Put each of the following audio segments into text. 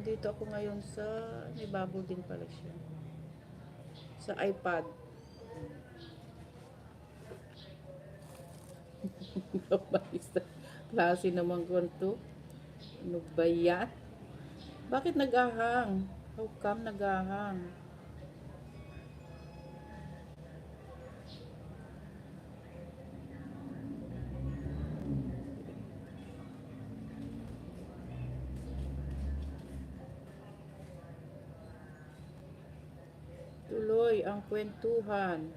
Nandito ako ngayon sa, may bago din pala siya. Sa iPad. Klase naman ganito. Ano ba yan? Bakit nag-ahang? How come nag-ahang? Tuloy ang kwentuhan.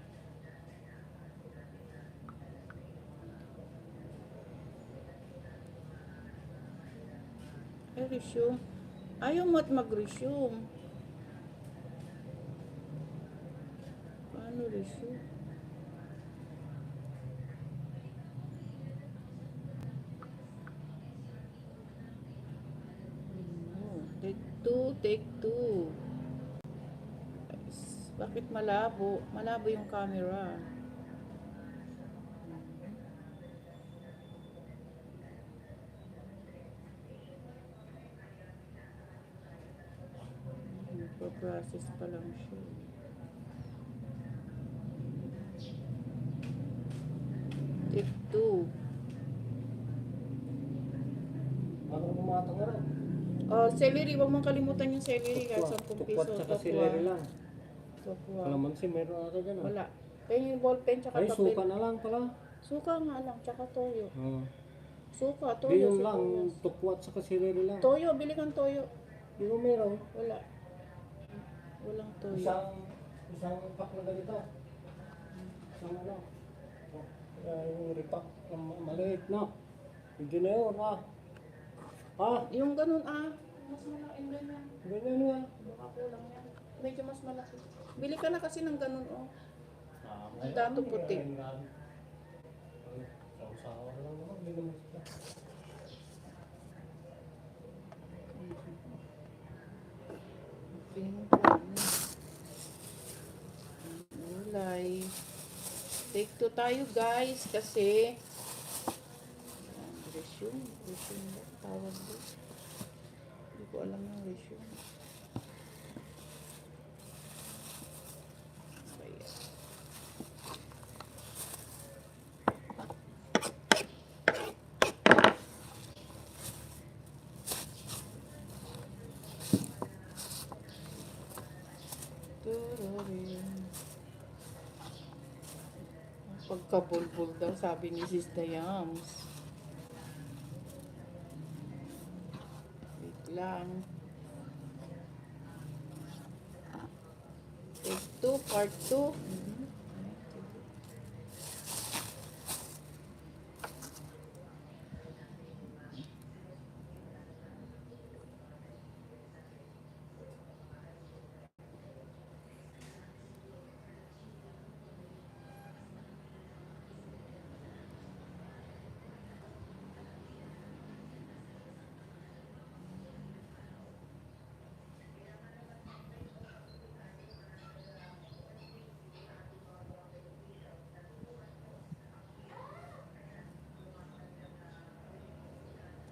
Ay, resume. Ayaw mo't mag-resume. Paano resume? Take two, take two. Bakit malabo? Malabo yung camera. Process pa lang siya. Take two. Oh, celery. Huwag mong kalimutan yung celery. Kahit 10 piso. Tsaka celery lang. Tokwa. Kalamansi, meron ata dyan. Wala. Kaya yung ballpen tsaka Ay, papel. suka na lang pala. Suka nga lang. Tsaka toyo. Suka, Di toyo. yun lang, tukwat sa celery lang. Toyo. Bili kang toyo. Di mo meron. Wala. Walang toyo. Isang pack na ganito. Isang ano. Yung repack na maliit na. Hindi na yun, ha? Ha? Yung ganun mas malaki ganyan. Ganyan nga. Baka kulang yan. Medyo mas malaki. Bili ka na kasi ng ganun, Dato puti. Sausawa lang naman. Hindi naman sila. Ulay. Take two tayo guys kasi resume ba? Tawag doon. Hindi ko alam yung resume. Ayan. Pagkabulbul daw, sabi ni Sis Dayams. Wait lang. Take 2, part 2.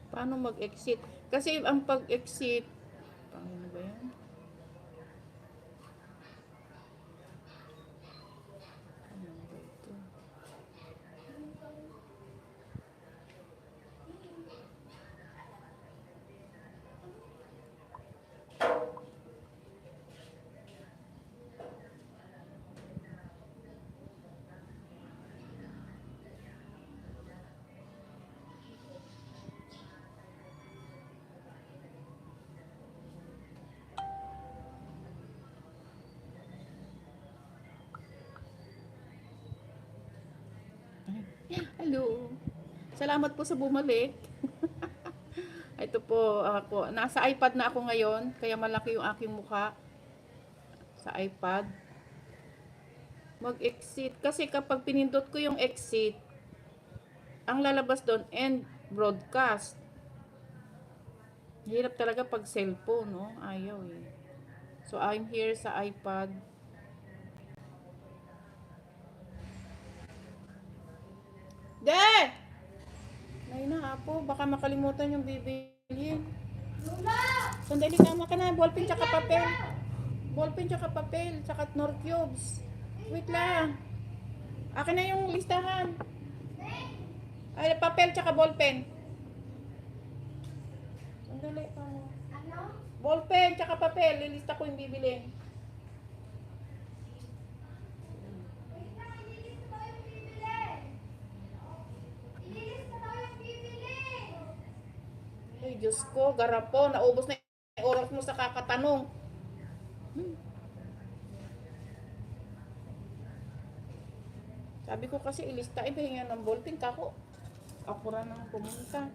Paano mag-exit? Kasi ang pag-exit, paano ba yan? Ano ba ito? Hello. Salamat po sa bumalik. Ito po ako. Nasa iPad na ako ngayon. Kaya malaki yung aking mukha. Sa iPad. Mag-exit. Kasi kapag pinindot ko yung exit, ang lalabas doon, end broadcast. Hirap talaga pag cellphone, no? Ayaw eh. So, I'm here sa iPad. Nay na po, baka makalimutan yung bibilhin. Lula! Sandali kama ka na. Ballpen tsaka papel. Ballpen tsaka papel. Tsaka Knorr cubes. Wait lang. Akin na yung listahan. Ay, papel tsaka ballpen. Sandali ka mo. Ballpen tsaka papel. Lilista ko yung bibilin. Ay, Diyos ko, garapo, naubos na yung oras mo sa kakatanong. Sabi ko kasi ilista, ipahinga ng ballpen kako. Ako rin ang pumunta.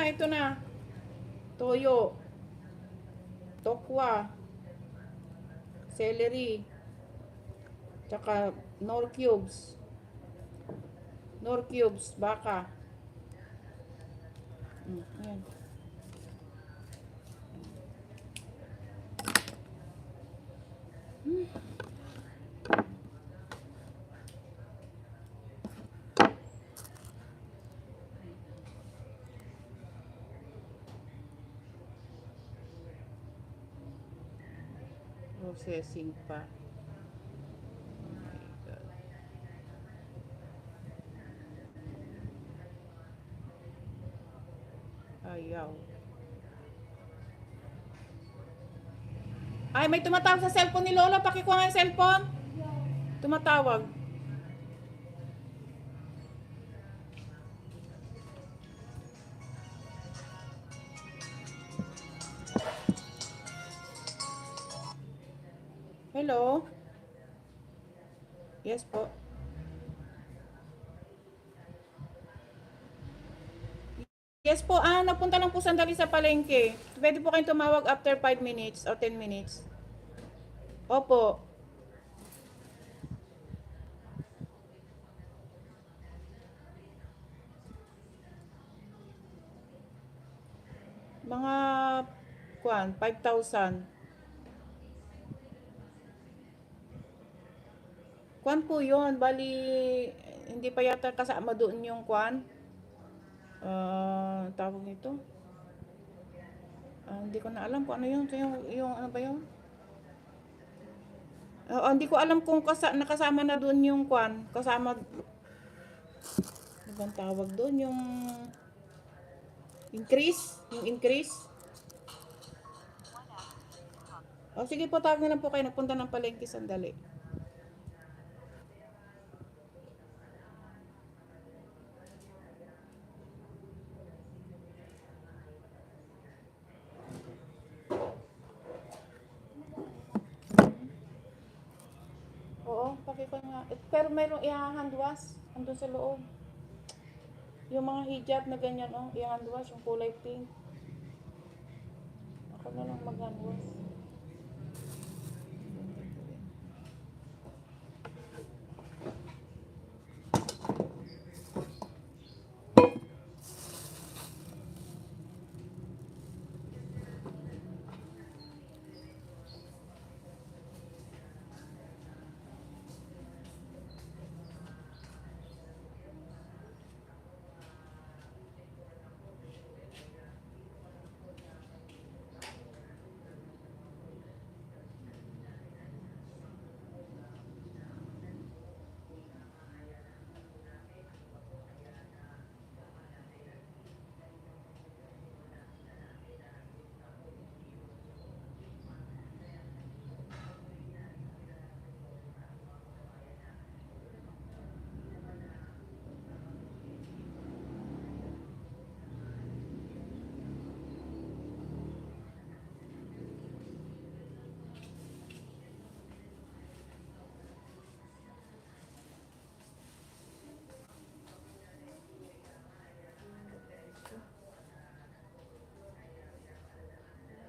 Ito na. Toyo. Tokwa. Celery. Tsaka Knorr cubes. Knorr cubes, baka. Ayan. Processing pa. Oh my God. Ayaw. Ay, may tumatawag sa cellphone ni Lola. Pakikuha nga yung cellphone. Tumatawag. Hello? Yes po. Yes po, napunta lang po sandali sa palengke. Pwede po kayong tumawag after 5 minutes o 10 minutes. Opo. Mga 5,000. Kwan po yun, bali, hindi pa yata kasama doon yung kwan. Tawag nito. Hindi ko na alam kung ano yun. Yung ano ba yun? Hindi ko alam kung nakasama na doon yung kwan. Kasama, ano bang tawag doon? Yung increase? Yung increase? Sige po, tawag na lang po kayo. Nagpunta ng palengke sandali. Oo, pakita nga. Pero mayroong i-hand wash. Andun sa loob. Yung mga hijab na ganyan, i-hand wash. Yung kulay pink. Ako na lang mag-hand wash.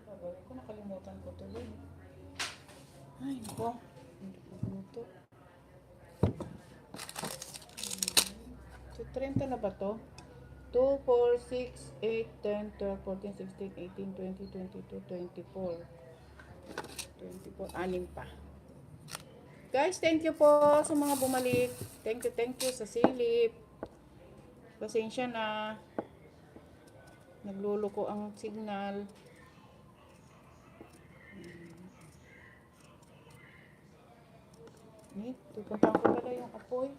Gagawin ko, nakalimutan ko tuloy. Ay, nako. Hindi ko buto. So, 30 na ba to? 2, 4, 6, 8, 10, 12, 14, 16, 18, 20, 22, 24. 25, 24, anim pa. Guys, thank you po sa mga bumalik. Thank you sa silip. Pasensya na. Nagluloko ang signal. Pupuntahan ko pala yung apoy.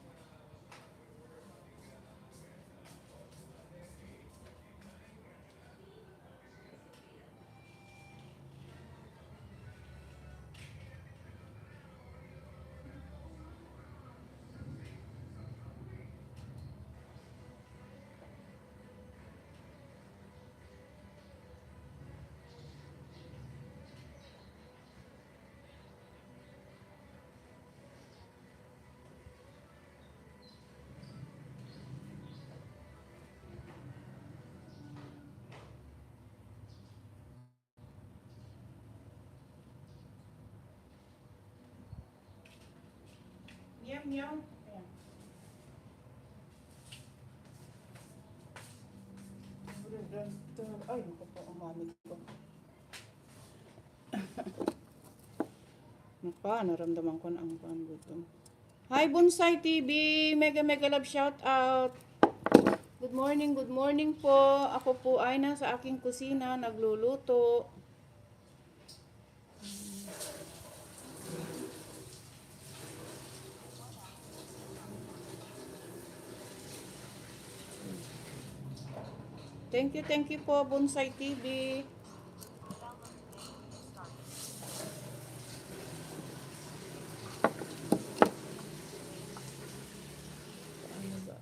Yum, yum. Ayan. Ay, naku po, ang mami ko. Naramdaman ko na ang gutom. Hi, Bonsai TV! Mega love shout out! Good morning po. Ako po ay nasa aking kusina, nagluluto. Thank you po, Bonsai TV. Ano ba?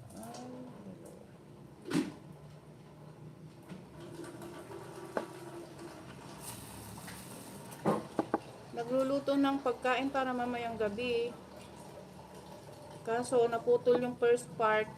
Nagluluto ng pagkain para mamayang gabi. Kaso naputol yung first part.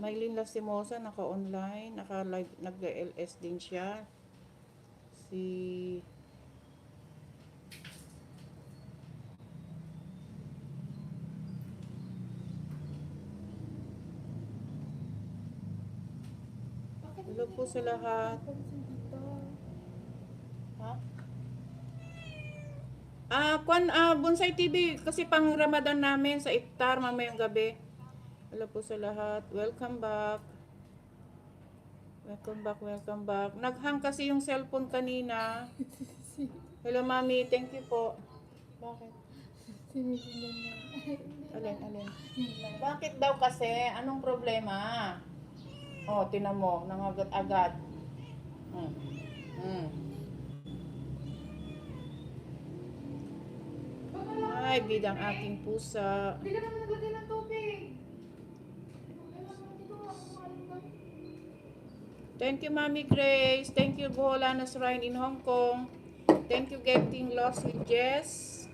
Maylin Lastimosa, naka-online, naka-live, nag-LS din siya. Si hello po sa lahat. Ha? Bonsai TV, kasi pang Ramadan namin sa iftar mamayang gabi. Hello po sa lahat. Welcome back. Welcome back. Naghang kasi yung cellphone kanina. Hello, mami. Thank you po. Bakit? Alin? Bakit daw kasi? Anong problema? Oh, tinan mo. Nangagat-agat. Ay, bidang aking pusa. Hindi ka naman naglagay ng tubig. Thank you, Mami Grace. Thank you, Boholana Shrine in Hong Kong. Thank you, Getting Lost with Jess.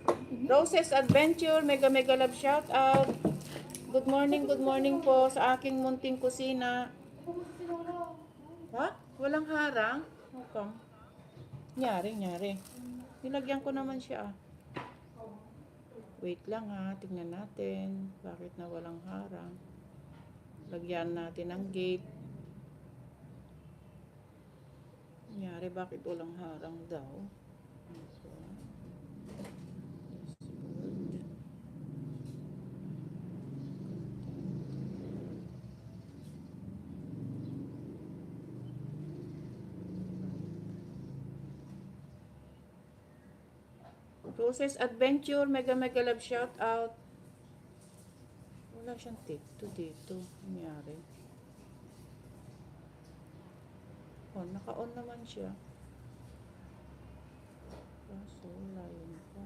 Roses Adventure, mega love shout out. Good morning po sa aking munting kusina. Ha? Walang harang? How come? Nyari. Nilagyan ko naman siya. Wait lang ha, tingnan natin. Bakit na walang harang? Lagyan natin ang gate. Nyari, bakit walang harang daw? Roses Adventure, mega love shout out. Wala siyang dito. Nangyari. Oh, naka-on naman siya. Kaso, wala yun pa.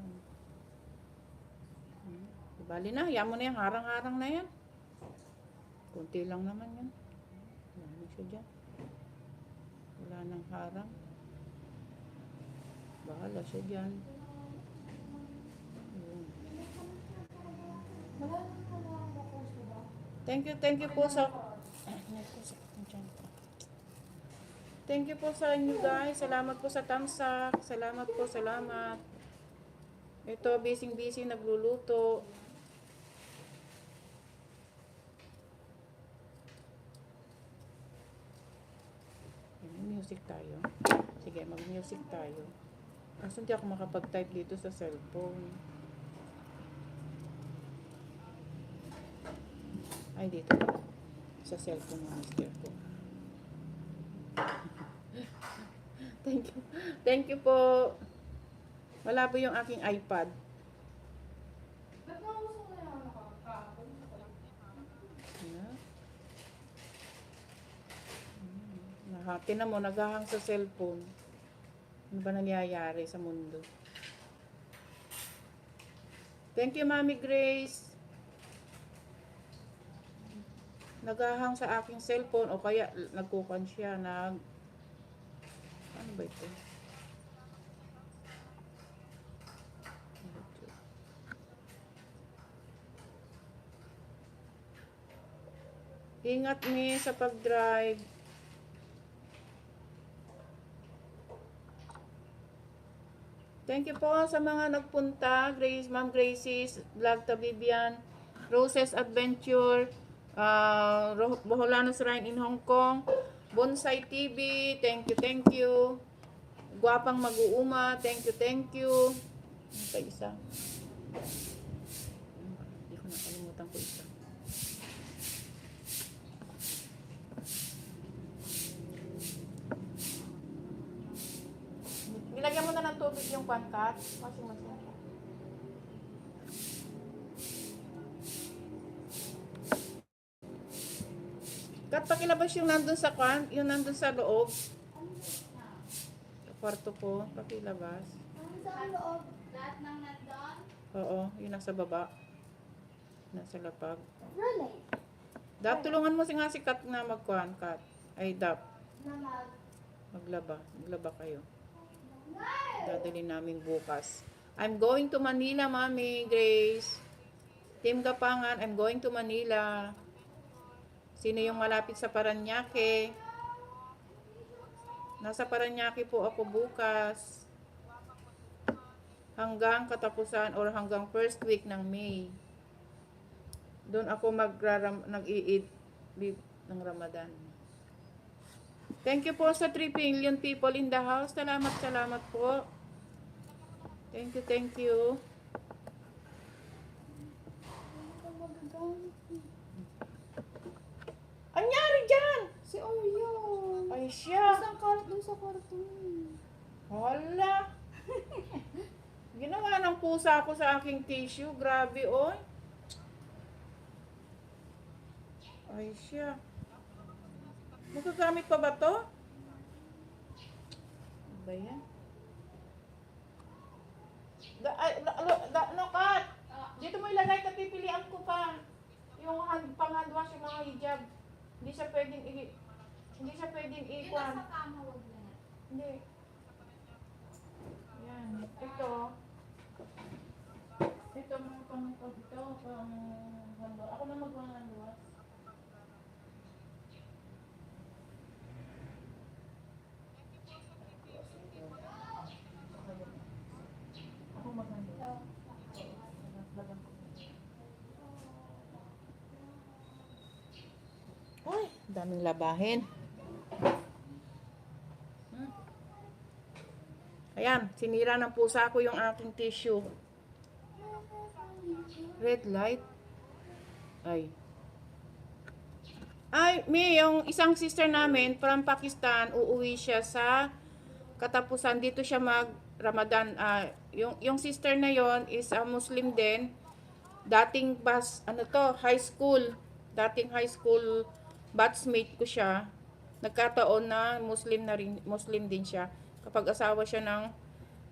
Bali na, hayaan mo na yung harang-harang na yan. Kunti lang naman yan. Wala siya dyan. Wala nang harang. Bahala siya dyan. Thank you po sa Thank you po sa inyo guys. Salamat po sa tamsak. Salamat po, salamat. Ito, busy nagluluto. Music tayo. Sige, mag-music tayo. Kaso hindi ako makapag-type dito sa cellphone. Ay, dito. Sa cellphone ng mister ko. Thank you. Thank you po. Wala po yung aking iPad. Tinan mo, naghahang sa cellphone. Ano ba nangyayari sa mundo? Thank you, Mami Grace. Naghahang sa aking cellphone o kaya nagkukan siya. Ano ba ito? Ingat ni sa pag-drive. Thank you po sa mga nagpunta. Grace, Ma'am Gracie's Vlog Tabibian, Roses Adventure, Boholanos Shrine in Hong Kong, Bonsai TV, thank you. Guwapang Mag-uuma, thank you. Ano pa isa? Hindi ko nakalimutan ko isa. Nilagyan mo na ng tubig yung pankat. Washing machine. Kat, pakilabas yung nandun sa kwan, yung nandun sa loob. Sa kwarto ko, pakilabas. Sa loob, lahat ng nandun? Oo, yung nasa baba. Nasa lapag. Really? Dap, tulungan mo si Kat na magkwan, Kat. Ay, Dap, Na maglaba. Maglaba kayo. Dadalhin namin bukas. I'm going to Manila, Mami Grace. Team Gapangan, I'm going to Manila. Sino yung malapit sa Paranaque? Nasa Paranaque po ako bukas. Hanggang katapusan or hanggang first week ng May. Doon ako nag-i-eat ng Ramadan. Thank you po sa 3 billion people in the house. Salamat po. Thank you. Anyari dyan? si Oreo. Ay siya. Isang kalat dun sa kwarto. Hala. Ginawa ng pusa ko sa aking tissue. Grabe, oy. Ay siya. Magagamit pa ba to? Ano ba yan? No, Kat. Dito mo ilagay, tapipilian ko pa. Yung pang-handwash, yung mga hijab. Hindi siya pwedeng i-kwan. Sa kama, wag na. Hindi. Yan. Ito. Ito, mga pang-handwash. Ako na mag-handwash. Ako mag-handwash. Ay, daming labahin. Ayan, sinira ng pusa ko yung aking tissue. Red light. Ay, yung isang sister namin from Pakistan, uuwi siya sa katapusan. Dito siya mag-Ramadan. Yung sister na yon is a Muslim din. Dating high school. Dating high school batchmate ko siya. Nagkataon na Muslim din siya. Kapag asawa siya ng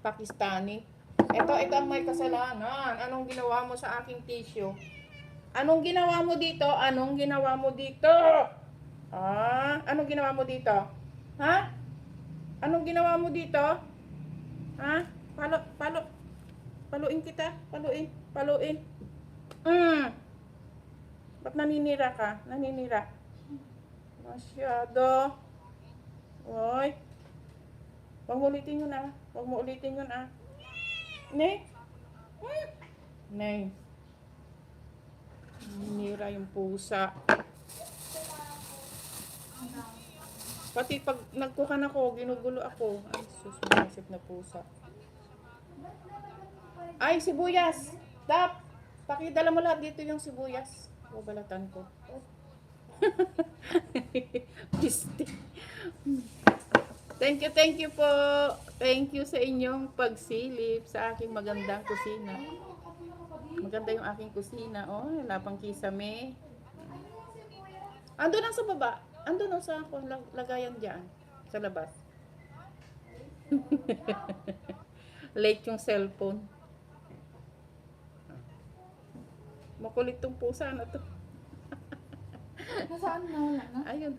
Pakistani. Ito ang may kasalanan. Anong ginawa mo sa aking tissue? Anong ginawa mo dito? Anong ginawa mo dito? Anong ginawa mo dito? Ha? Anong ginawa mo dito? Ha? Paluin kita. Paluin. Ba't naninira ka? Naninira. Masyado. Hoy. Huwag mo ulitin yun ah. Huwag mo ulitin yun ah. Ne? Ne. Nira yung pusa. Pati pag nagkukan ako, ginugulo ako. Ay, sus, malasip na pusa. Ay, sibuyas! Dap! Pakidala mo lahat dito yung sibuyas. Babalatan ko. Piste. Thank you po. Thank you sa inyong pagsilip sa aking magandang kusina. Maganda yung aking kusina. Oh, wala pang kisame. Ando lang sa baba. Ando na sa lagayan dyan. Sa labas. Late yung cellphone. Makulit tong pusa na to. Nasaan na? Wala na? Ayun.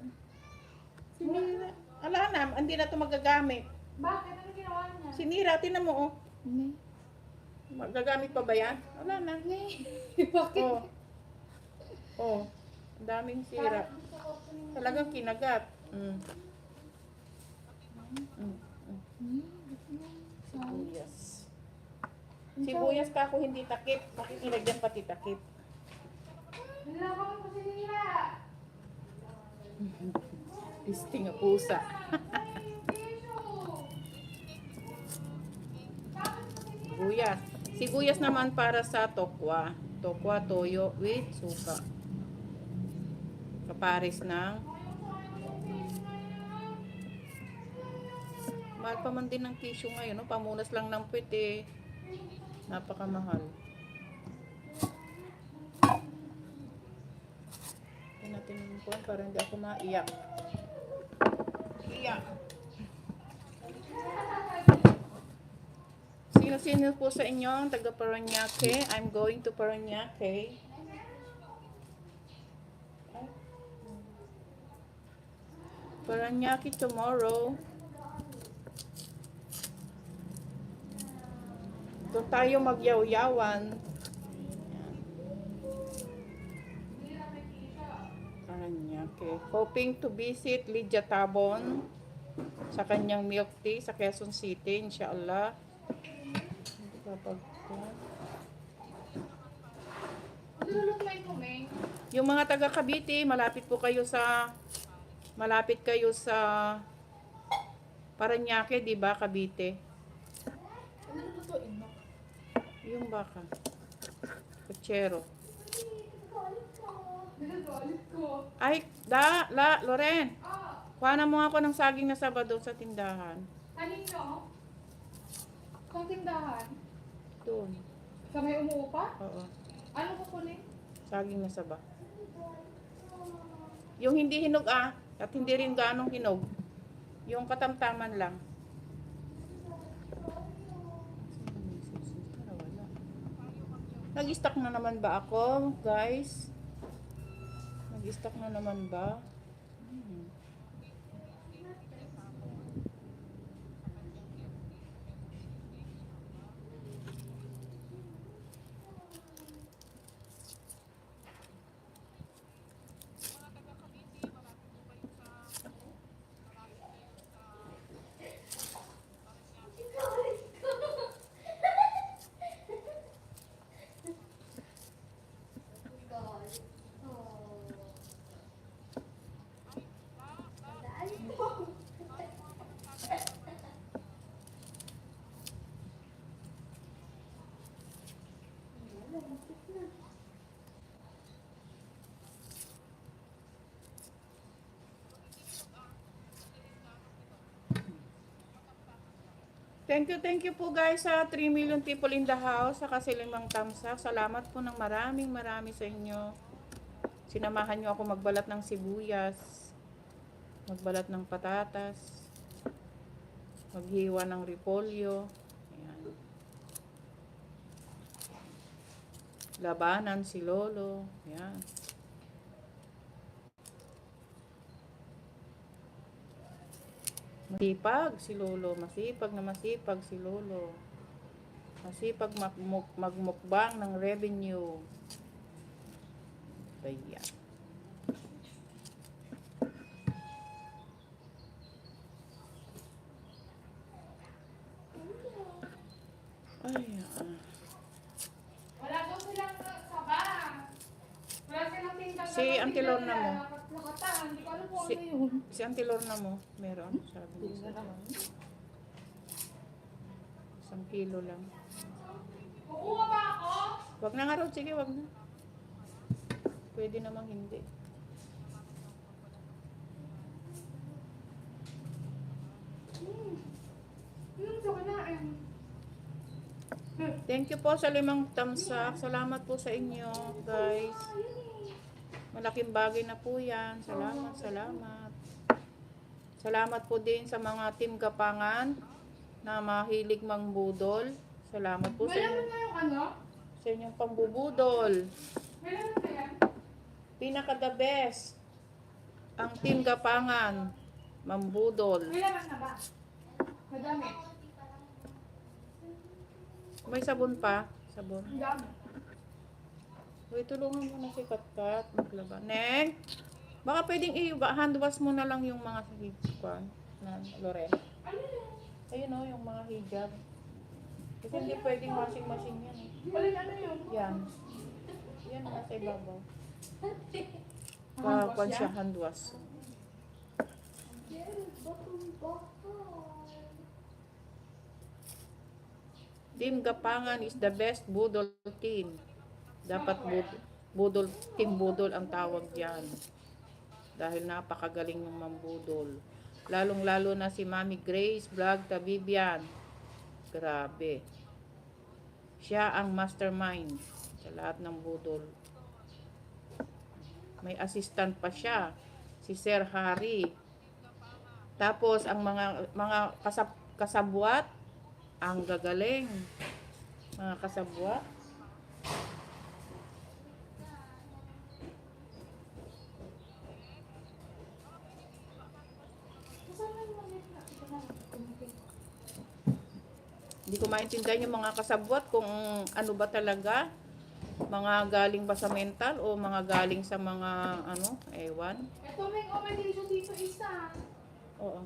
Sinira. Ala na, hindi na to magagamit. Bakit? Ano ginawa niya? Sinira, tinan mo oh. Ne? Magagamit pa ba yan? Wala na. Ne? Bakit? Oh. Oh. Ang daming sira. Talagang kinagat. Mm. Sibuyas. Sibuyas ka ako hindi takip. Bakit nilagyan pati takip? Nilabang ko sinira. Piste nga pusa. Sibuyas. Sibuyas naman para sa tokwa. Tokwa, toyo with suka. Kapares ng mahal pa man din ng tissue ngayon, no? Pamunas lang ng puwet eh. Napakamahal. Ito natin yung phone para hindi ako maiyak. Iyak. Sino-sino po sa inyo ang taga Paranaque? I'm going to Paranaque. Paranaque tomorrow. Doon tayo magyaw-yawan. Paranaque. Hoping to visit Lydia Tabon sa kanyang milk tea sa Quezon City, inshallah. Yung mga taga Cavite, malapit kayo sa Paranaque, di ba, Cavite? Ano lutuin mo? Yung baka. Kutsero. Nagagalit ko. Ay, Loren. Kuha na mo ako ng saging na Sabado sa tindahan. Kanino? Sa tindahan? Doon. Sa may umuupa? Oo. Ano kukunin? Saging na saba. Yung hindi hinog at hindi rin ganong hinog. Yung katamtaman lang. Nag-stock na naman ba ako, guys? Nag-stock na naman ba? Thank you po guys sa 3 million people in the house, sa kasilimang tamsa. Salamat po ng marami sa inyo. Sinamahan nyo ako magbalat ng sibuyas, magbalat ng patatas, maghiwa ng repolyo. Ayan. Labanan si Lolo. Ayan. Masipag si Lolo. Masipag si Lolo. Masipag magmukbang ng revenue. Ayan. Ay, Wala daw silang saba. Wala silang tindahan. Si Auntie Lorna mo? Lakatan. Hindi ko alam kung Si- ano yun. Si Auntie Lorna mo, meron? Sabi niya. 1 kilo lang. Kukuha ba ako? Wag na nga raw, sige, wag na. Pwede namang hindi. Ito ka na. Thank you po sa 5 tamsak. Salamat po sa inyo, guys. Malaking bagay na po yan. Salamat, salamat. Salamat po din sa mga team Gapangan na mahilig mangbudol. Salamat po sa May laman inyo. na yung ano? Sa inyong pambubudol. May laman na yan? Pinaka the best. Ang team Gapangan. Mambudol. May laman na ba? Madami. May sabon pa. Sabon. Ang dami. Uy, tulungan mo na si Katkat maglaba. Neng, baka pwedeng hand wash mo na lang yung mga hijab na Loren. Ano yun? Ayun o, yung mga hijab. Kasi hindi pwedeng washing machine yan. Eh. Wala ano yun? Yan. Yan, nasa ibabaw. Hand wash Kuhan siya yan? hand wash. Team Gapangan is the best budol team. Dapat team budol ang tawag diyan. Dahil napakagaling ng mambudol. Lalong-lalo na si Mami Grace Vlog Tabibian. Grabe. Siya ang mastermind sa lahat ng budol. May assistant pa siya, si Sir Harry. Tapos ang mga kasabwat, ang gagaling. Mga kasabwat. Hindi ko maintindihan yung mga kasabwat kung ano ba talaga. Mga galing ba sa mental o mga galing sa mga ewan. Ito may dito dito isa. Oo.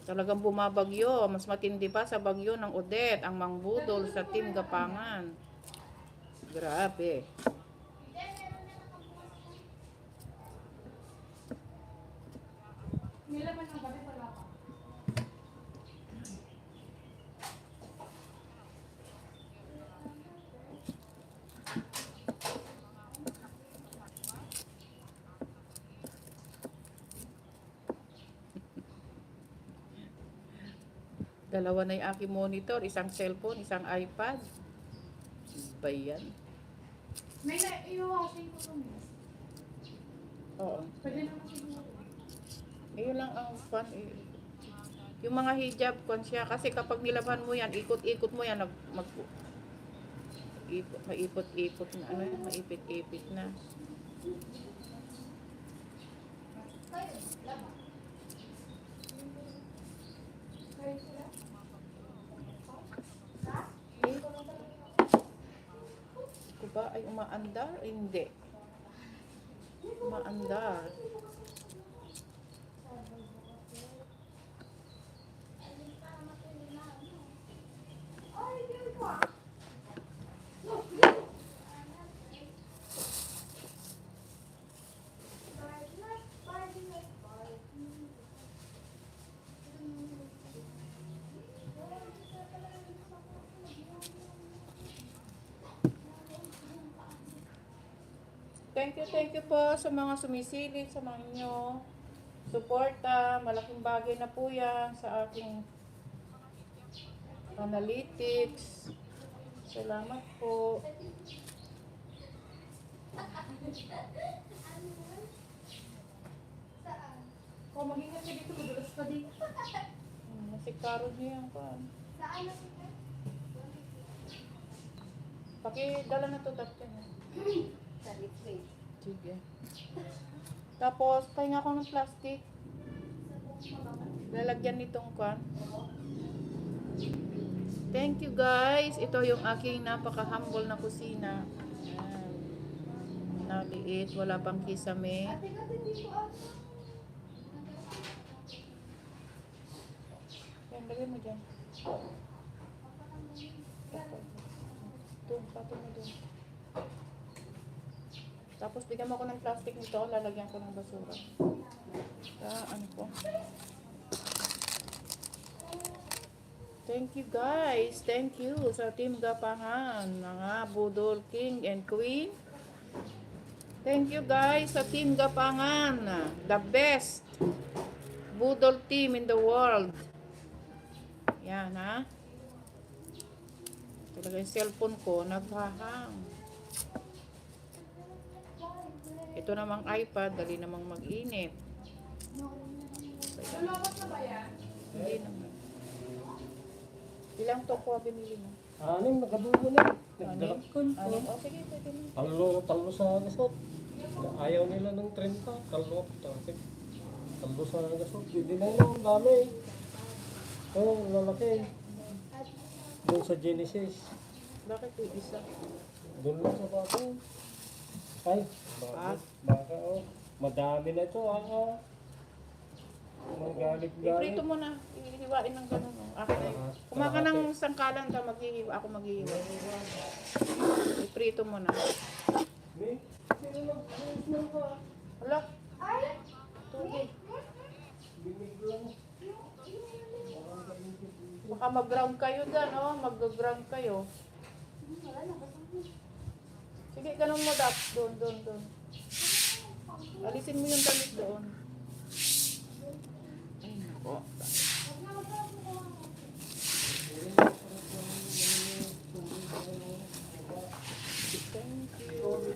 Talagang bumabagyo. Mas matindi pa sa bagyo ng Odette ang mangbudol sa Team Gapangan. Grabe. May laman ng gabi pala ako. Dalawa na yung aking monitor. Isang cellphone, isang iPad. Ba yan? May i-washing ko ito, miss. Oo. Pwede naman siguro. Yun lang ang fun. Yung mga hijab, kung siya. Kasi kapag nilaban mo yan, ikot-ikot mo yan, maipot-ipot na. Ano yun? Maipit-ipit na. Ko ba ay umaandar? Hindi. Umaandar. Thank you po sa mga sumisilip sa mga inyo. Suporta, malaking bagay na po yan sa aking analytics. Salamat po. Kung mag-ingat ka dito, madulas pa dito. Nasikaro niyo yan pa. Pakidala na to tatyan. Sige. Tapos, pahinga ko ng plastic. Lalagyan nitong kwan. Thank you guys. Ito yung aking napaka-humble na kusina. Ayan. Nabi. maliliit, wala pang kisame. Yan, lagay mo dyan. Doon, patong mo doon. Tapos bigyan mo ako ng plastic nito, lalagyan ko ng basura. Ano po. Thank you guys. Thank you sa Team Gapangan, mga Budol King and Queen. Thank you guys sa Team Gapangan. The best Budol team in the world. Yan ha. Talaga yung cellphone ko naghahang. Ito namang iPad, dali namang mag-init. Nalabas na ba yan? Hindi naman. Ilang tokwa binili mo? Anim, nagabubo na. Nagdalakon Ano? ko. Oh, sige, pwede mo. Talo sa gasot. Ayaw nila ng 30. Talo. Talo sa gasot. Hindi na yun. Ang dami. Oo, lalaki. Doon sa Genesis. Bakit yung isa? Doon lang sa bako. Ay, baka oh. Madami na ito. Magalit-galit. Iprito mo na. Ihiwain ng ganun. Oh. Akin na yun. Kumaka ng sangkalan ka, maghihiwa. Ako maghihiwa. Iprito mo na. May, sino nag-close ka? Hala. Tubig. Bimig lang. Baka mag-ground kayo dyan, oh. Mag-ground kayo. Sige, ganun mo dap. Doon. Alisin mo yung damit doon. Ay, nako. Thank you.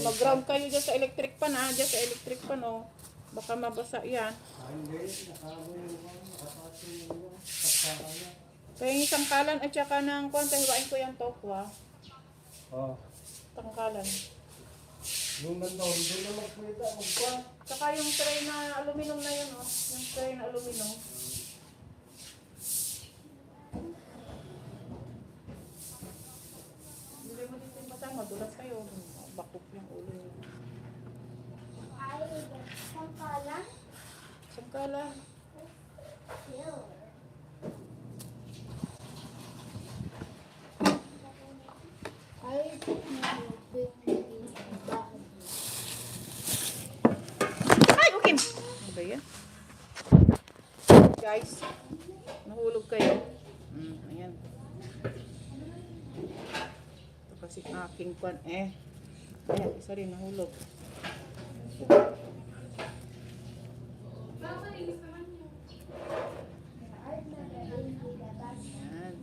Mag-ground kayo dyan sa electric pan, ha? Dyan sa electric pan, oh. Baka mabasa yan. Kaya yung sangkalan at saka ng kwanta, hiwain ko yung tokwa. Oh. Tangkalan. Doon na magpita. Magpa. Saka yung tray na aluminum na yun, oh. Yung tray na aluminum. Bili mo dito yung batang, madulas kayo. Bakok yung ulo niyo. Sangkalan. Ay, okay. Ano ba yan? Guys, nahulog kayo. Ayan. Ito kasi aking pan ayan, isa rin nahulog. Parang malinis naman yun. Ayan.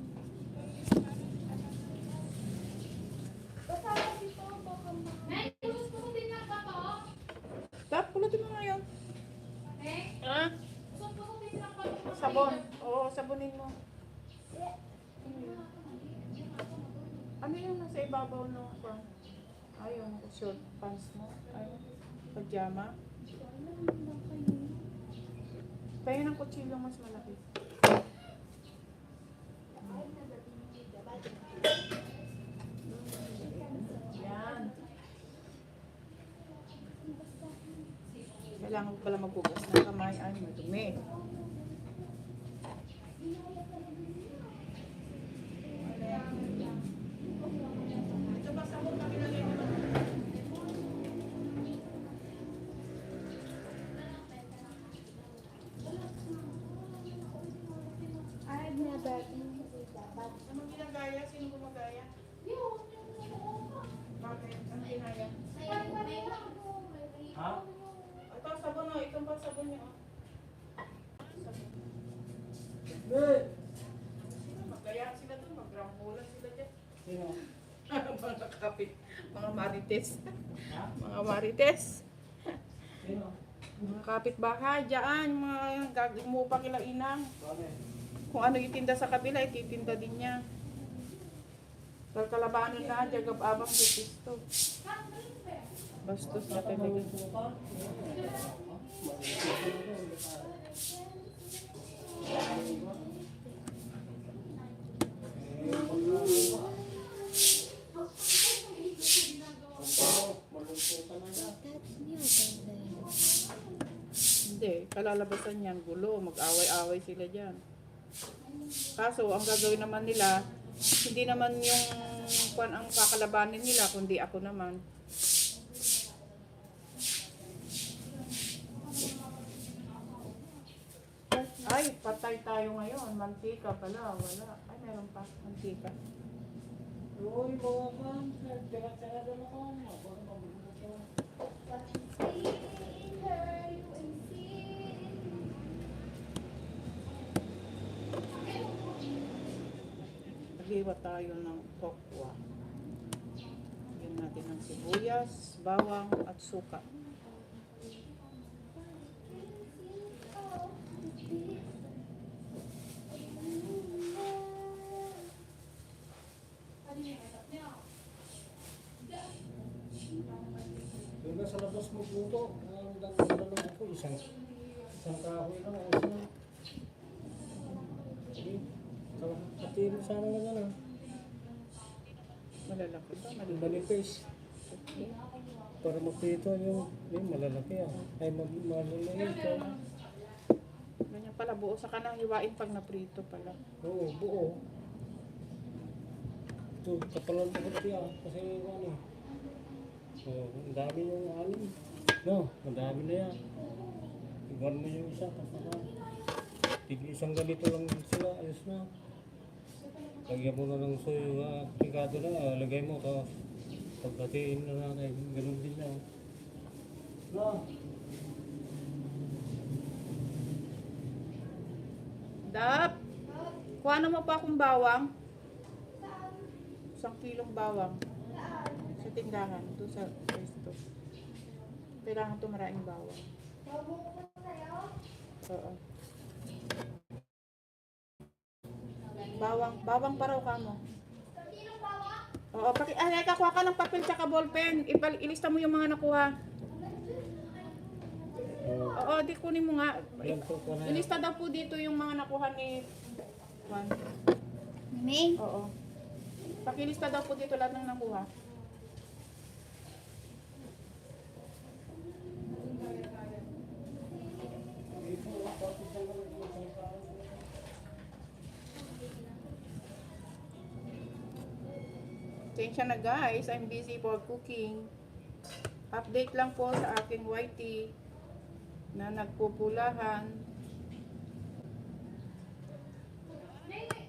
Nay, gusto ko din ng bato. Tap, pulutin mo ngayon. Eh, Ha? gusto ko din ng bato. Sabon. Oo, sabunin mo. Ano yung nasa ibabaw ng pang? Ay, yung short pants mo. Ay, pajama. Tayo ng kutsilyo mas malaki. Yan. Kailangan ko pala magbugas ng kamay. Ay, madumi. Ito ba sabon kami nalagay mo? Anong ginagaya? Sino gumagaya? Bakit? Anong ginaya? Ha? Ito, sabon o. Itong pa sabon niyo. Hindi. Sino? Magaya sila doon. Magrambulan sila dyan. Sino? Mga kapit. Mga marites. Ha? Mga marites. Sino? Mga kapitbahay dyan. Mga umupa kila inang. Bakit? Kung ano itinda sa kabila, ititinda din niya. Kalabanan na, jagab abang pisto. Bastos na talaga. Hindi, kalalabasan yan, gulo, mag-away-away sila dyan. Kaso, ang gagawin naman nila, hindi naman yung kwan ang kakalabanin nila, kundi ako naman. Ay, patay tayo ngayon. Mantika pala, wala. Ay, meron pa, mantika. Uy, mga kan, tira-tira doon ako. Maghiwa tayo ng tokwa. Lagyan natin ng sibuyas, bawang, at suka. Doon na sa labas magluto. Ang dalawa ko, isang kahoy lang. Ayos na. Sige. Hatiin mo sana nga na. Malalaki ba? Malalaki. Manipis. Para magpito yung malalaki ah. Ay maliliit ah. Ganyan pala, buo sa kanang hiwain pag naprito pala. Oo, buo. Ito, kapalan ko siya. Kasi ano. So, ang dami yung anim. No, ang dami na yan. Iwan mo yung isa. Isang ganito lang sila. Ayos na. Lagyan mo na ng soy, pikado na. Lagay mo ka. Pagkatiin na natin. Ganun din na. No. Dap! Kuha na mo pa akong bawang. 1 kilong bawang. Sa tindahan. Ito sa resto. Kailangan ito maraming bawang. Oo. Bawang pa raw ka mo. Oo, kakuha ka ng papel tsaka ballpen. Ilista mo yung mga nakuha. Oo, di kunin mo nga. Yan po ko na. Ilista daw po dito yung mga nakuha ni Juan. May? Oo. Pakilista daw po dito lahat ng nakuha. Pasensya na guys, I'm busy for cooking. Update lang po sa aking YT na nagpupulahan.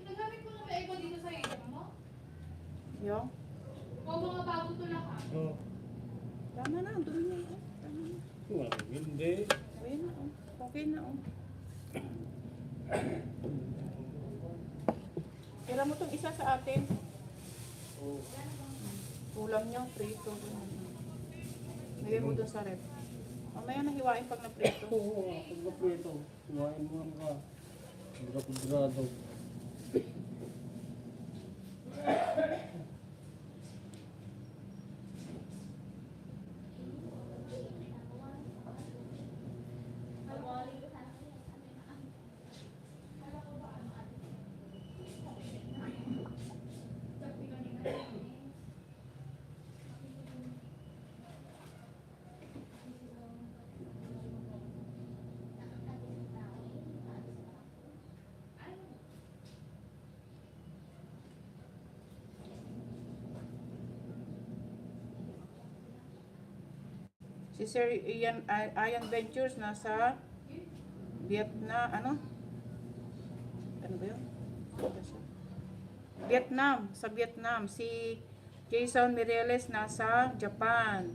Nagamit mo na ba ikaw dito sa ilong mo? Yung? O mga bago tulak ka? Oo. Tama na, dumi na. Tama na. Wala, hindi. Okay na, oh. Okay na, oh. Tira mo itong isa sa atin. Ulam niyo, prito. Lagay mo doon sa rep. Mamaya nahiwain pag na-prito. Oo, pag naprito. Kumain mo lang ka. Kudrado. Si Sir Ian Ventures nasa Vietnam, ano? Ano ba yun? Ano siya? Vietnam, sa Vietnam. Si Jason Mireles nasa Japan.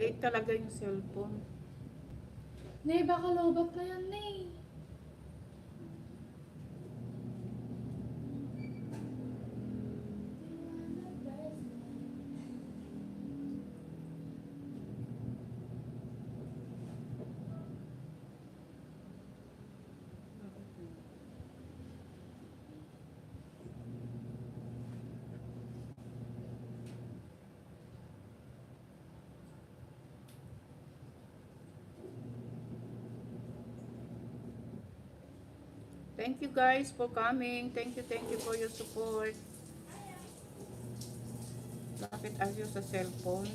Maliit talaga yung cellphone. Nay, baka lobat na yan, Nay. Thank you guys for coming. Thank you for your support. Bakit ayaw sa cellphone?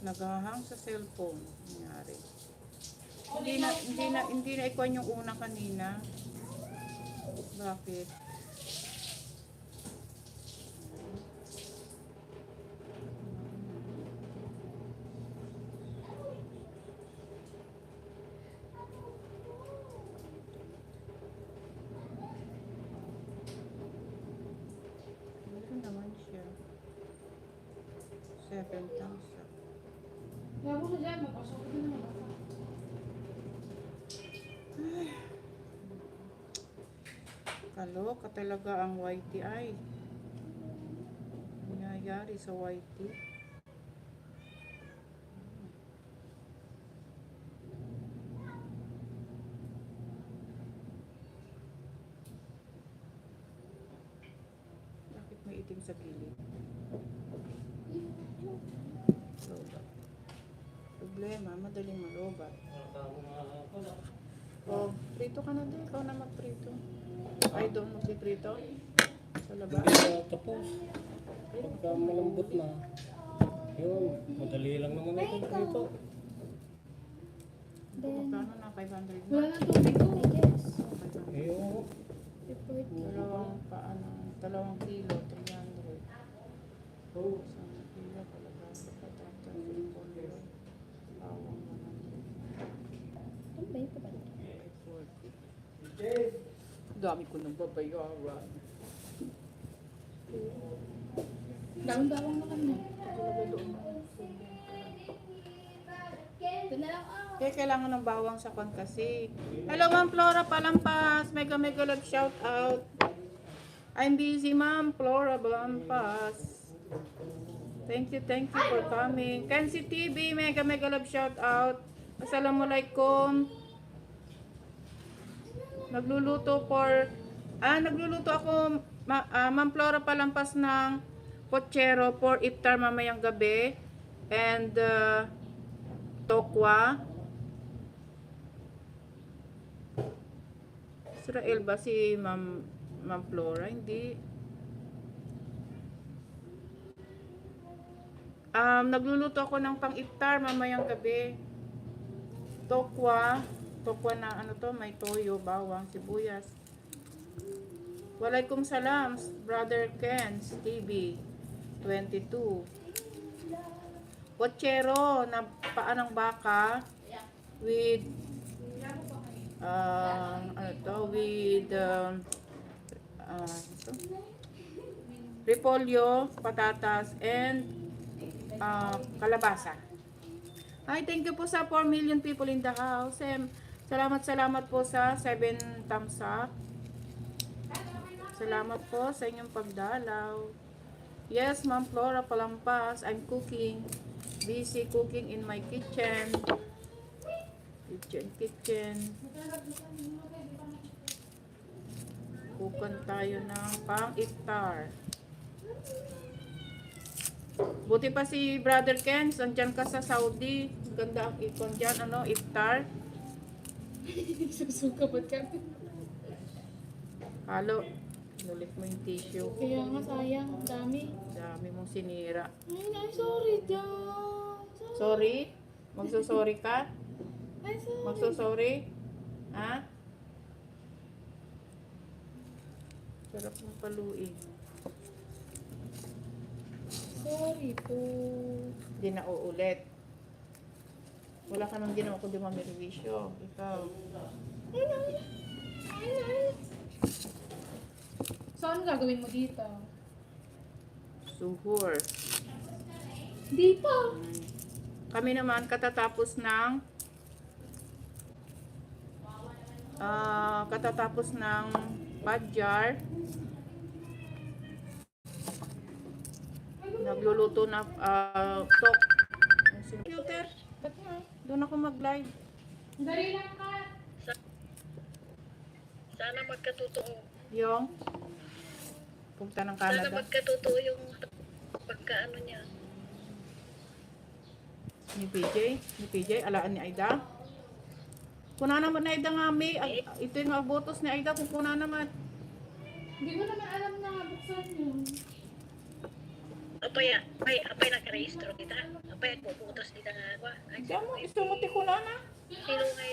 Nagahang sa cellphone. Nangyari. Hindi na ikuan yung una kanina. Bakit? Meron naman siya. 7,000. Kaya mo siya dyan, mapasok ko din naman ako. Kaloka talaga ang YTI. Nangyayari sa YT. Bakit may itim sa gilid? Lobat. Problema, madaling malobat. Oh, prito ka na din. Ikaw na magprito. Ay, doon magpiprito? Sa labas? Hindi na tapos. Pagka malambot na, yun, madali lang naman ito dito. Magkano na? 500 Wala na? na tubig ko. I guess. 500. Ayun, Dalawang kilo, 300. oh, Isang kilo talaga. Patata, repolyo. Bawang 100. Ano ba yung pabalik? 40. Dami ko nang babayaran. Daming bawang na kami. Talaga doon. Ito na lang ako. Kaya kailangan ng bawang sa kon kasi. Hello, Ma'am Flora Palampas. Mega love shout out. I'm busy, Ma'am Flora Palampas. Thank you for coming. Kenzie TV, mega love shout out. Assalamualaikum. Nagluluto ako, Ma'am Flora Palampas ng pochero for iftar mamayang gabi. And tokwa. Israel ba si Ma'am Flora? Hindi. Nagluluto ako ng pang-iftar mamayang gabi. Tokwa na ano to, may toyo, bawang, sibuyas. Walaikum salam, Brother Ken, TV 22. Pochero na paa ng baka with repolyo, patatas, and kalabasa. Hi, thank you po sa 4 million people in the house. Salamat po sa 7 thumbs up. Salamat po sa inyong pagdalaw. Yes, Ma'am Flora Palampas, I'm cooking. Busy cooking in my kitchen. Kitchen. Kukan tayo ng pang-iftar. Buti pa si Brother Ken, andyan ka sa Saudi. Ganda ang ikon dyan, iftar. Susuka ba't kami? Halo, nulit mo yung tissue. Kaya nga sayang, ang dami. Dami mong sinira. Ay, sorry dyan. Sorry? Magsusorry ka? Ay, sorry. Magsusorry? Ha? Sarap ng paluin. Sorry po. Hindi na uulit. Wala ka nang ginawa kundi mamiriwisyo. Ikaw. Saan gagawin mo dito? Suhur. Dito. Kami naman katatapos ng padjar. Nagluluto na sok. Computer. Ba't nga? Doon ako mag-live. Dali lang ka. Sana magkatotoo. Yung punta ng Sana Canada. magkatotoo yung pagkaano niya. Ni PJ, alaan ni Aida. Kuna naman ni Aida nga, May. Ito yung abotos ni Aida kung kuna naman. Hindi mo naman alam na buksan yun. Apay nakarehistro kita. Apay puputos kita nga ako. Ay, Diyan mo, gusto mo ti kuna na. sino nga